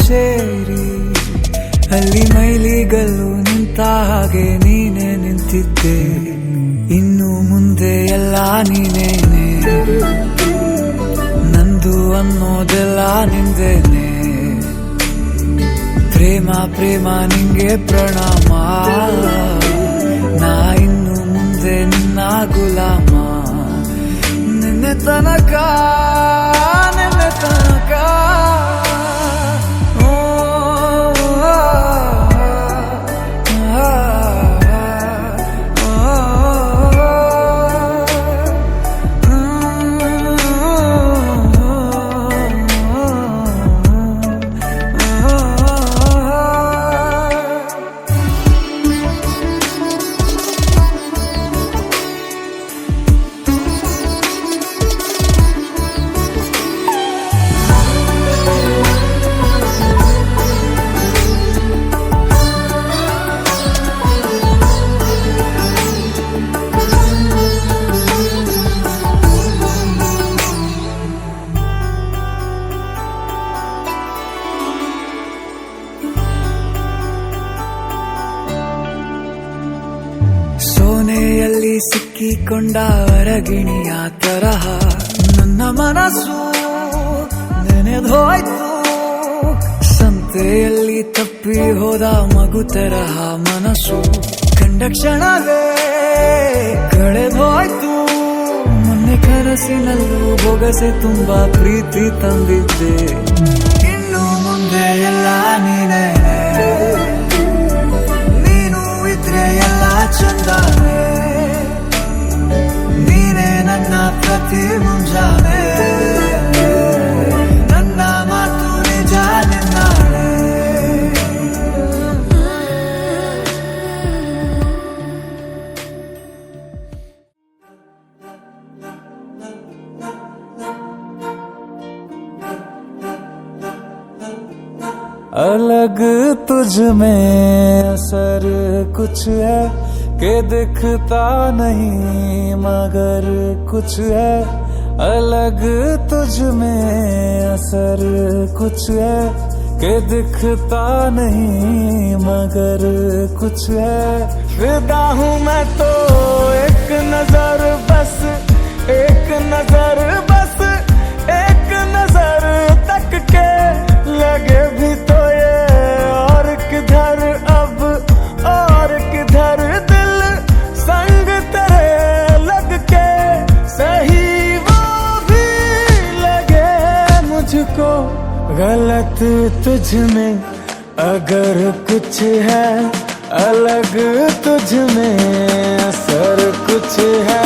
ಸೇರಿ ಅಲ್ಲಿ ಮೈಲಿಗಲ್ಲು ನಿಂತ ಹಾಗೆ ನೀನೆ ನಿಂತಿದ್ದೆ. ಇನ್ನು ಮುಂದೆ ಎಲ್ಲ ನೀನೇನೆ, ನಂದು ಅನ್ನೋದೆಲ್ಲ ನಿಂದೇನೆ. ಪ್ರೇಮ ಪ್ರೇಮ ನಿಂಗೆ ಪ್ರಣಾಮ, ನಾ ಇನ್ನು ಮುಂದೆ ನಿನ್ನ ಗುಲಾಮ. ನಿನ್ನೆ ತನಕ ನಿನ್ನೆ ತನಕ ಸೋನೆಯಲ್ಲಿ ಸಿಕ್ಕಿಕೊಂಡ ಅರಗಿಣಿಯ ತರಹ ನನ್ನ ಮನಸ್ಸು ನೆನೆದೋಯ್ತು. ಸಂತೆಯಲ್ಲಿ ತಪ್ಪಿ ಹೋದ ಮಗು ತರಹ ಮನಸ್ಸು ಕಂಡ ಕ್ಷಣವೇ ಕಳೆದೋಯ್ತು. ಮೊನ್ನೆ ಕನಸಿನಲ್ಲೂ ಬೊಗಸೆ ತುಂಬಾ ಪ್ರೀತಿ ತಂದಿದ್ದೆ. ಇನ್ನು ಮುಂದೆ ಎಲ್ಲ ನೀನೇ, ನೀನು ಇದ್ರೆ ಎಲ್ಲ ಚಂದಾನೆ. ನೀನೇ ನನ್ನ ಪ್ರತಿ ಮುಂಜಾನೆ, ನನ್ನ ಮಾತು ನಿಜ ನಿನ್ನಾಳೆ. अलग तुझ में असर कुछ है कि दिखता नहीं मगर कुछ है. अलग तुझ में असर कुछ है कि दिखता नहीं मगर कुछ है. फिदा हूँ मैं तो एक नजर बस, एक नजर बस, एक नजर तक के लगे भी तो ये और किधर अब और किधर. दिल संग तेरे लग के सही वो भी लगे मुझको. गलत तुझ में अगर कुछ है, अलग तुझ में असर कुछ है.